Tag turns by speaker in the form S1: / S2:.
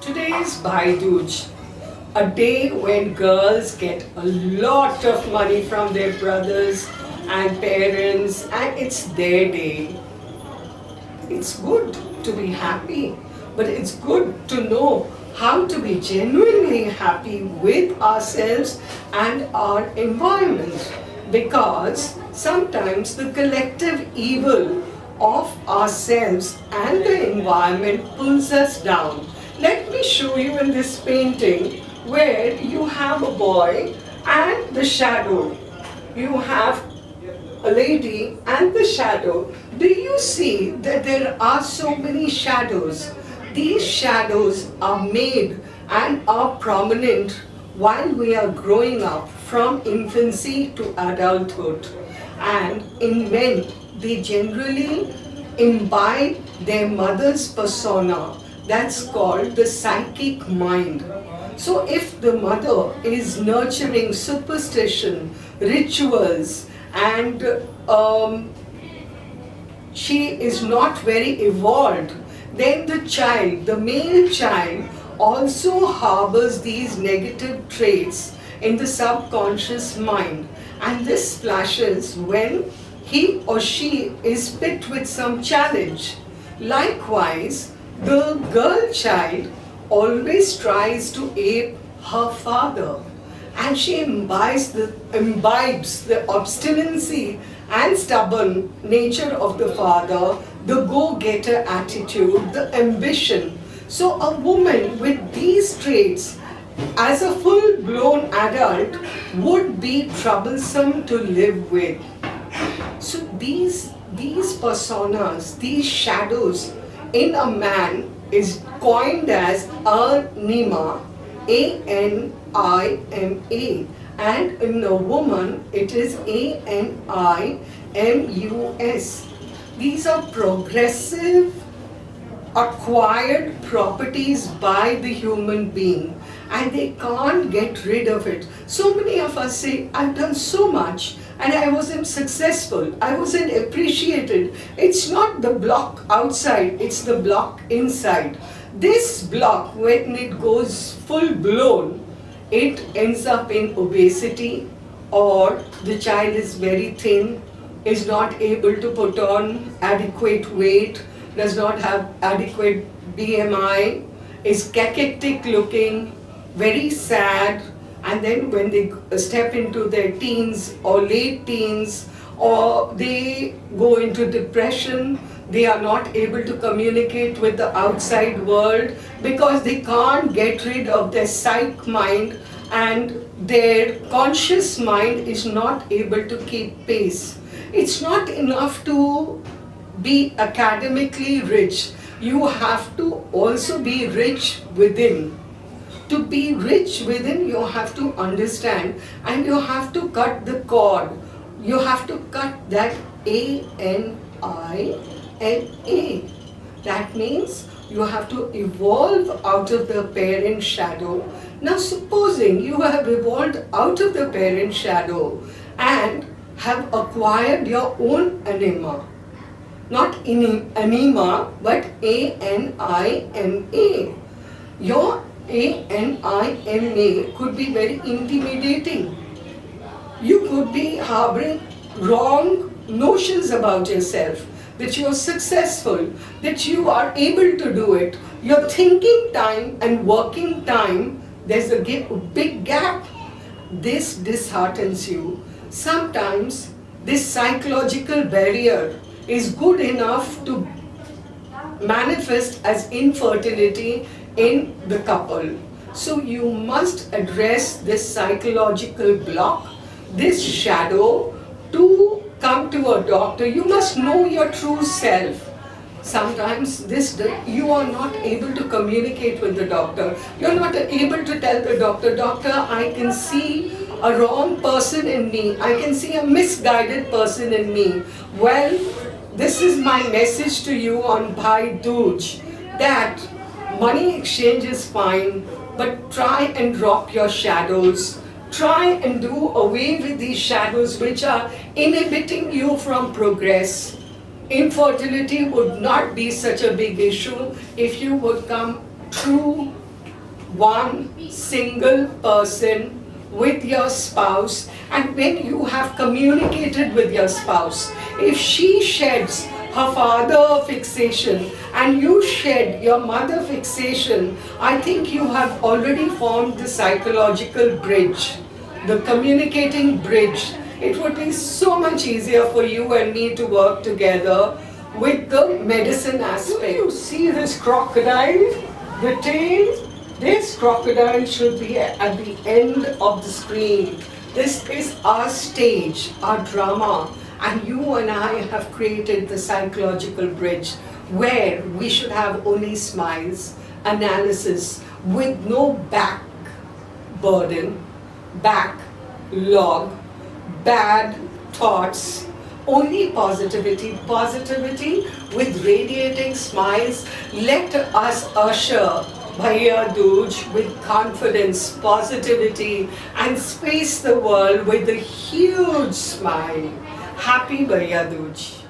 S1: Today is Bhai Dooj, a day when girls get a lot of money from their brothers and parents, and it's their day. It's good to be happy, but it's good to know how to be genuinely happy with ourselves and our environment, because sometimes the collective evil of ourselves and the environment pulls us down. Let me show you in this painting where you have a boy and the shadow. You have a lady and the shadow. Do you see that there are so many shadows? These shadows are made and are prominent while we are growing up from infancy to adulthood. And in men, they generally imbibe their mother's persona. That's called the psychic mind. So if the mother is nurturing superstition, rituals, and she is not very evolved, then the child, the male child, also harbors these negative traits in the subconscious mind. And this flashes when he or she is picked with some challenge. Likewise, the girl child always tries to ape her father, and she imbibes the obstinacy and stubborn nature of the father, the go-getter attitude, the ambition. So a woman with these traits as a full-blown adult would be troublesome to live with. So these personas, these shadows in a man is coined as Anima, Anima, and in a woman it is Animus. These are progressive acquired properties by the human being, and they can't get rid of it. So many of us say, I've done so much and I wasn't successful, I wasn't appreciated. It's not the block outside, it's the block inside. This block, when it goes full blown, it ends up in obesity, or the child is very thin, is not able to put on adequate weight, does not have adequate BMI, is cachectic looking, very sad, and then when they step into their teens or late teens, or they go into depression, they are not able to communicate with the outside world because they can't get rid of their psych mind, and their conscious mind is not able to keep pace. It's not enough to be academically rich. You have to also be rich within. To be rich within, you have to understand, and you have to cut the cord. You have to cut that Anima. That means you have to evolve out of the parent shadow. Now supposing you have evolved out of the parent shadow and have acquired your own anima, not anima but Anima. Your Anima could be very intimidating. You could be harboring wrong notions about yourself, that you are successful, that you are able to do it. Your thinking time and working time, there's a big gap. This disheartens you. Sometimes this psychological barrier is good enough to manifest as infertility in the couple. So you must address this psychological block, this shadow, to come to a doctor. You must know your true self. Sometimes you are not able to communicate with the doctor. You're not able to tell the doctor, Doctor, I can see a wrong person in me. I can see a misguided person in me. Well, this is my message to you on Bhai Dooj, that money exchange is fine, but try and drop your shadows. Try and do away with these shadows which are inhibiting you from progress. Infertility would not be such a big issue if you would come true one single person with your spouse, and when you have communicated with your spouse, if she sheds her father fixation and you shed your mother fixation, I think you have already formed the psychological bridge, the communicating bridge. It would be so much easier for you and me to work together with the medicine aspect. You see this crocodile, the tail? This crocodile should be at the end of the screen. This is our stage, our drama, and you and I have created the psychological bridge where we should have only smiles, analysis with no back burden, back log, bad thoughts, only positivity, positivity with radiating smiles. Let us usher Bhaiya Dooj with confidence, positivity, and space the world with a huge smile. Happy Bhaiya Dooj.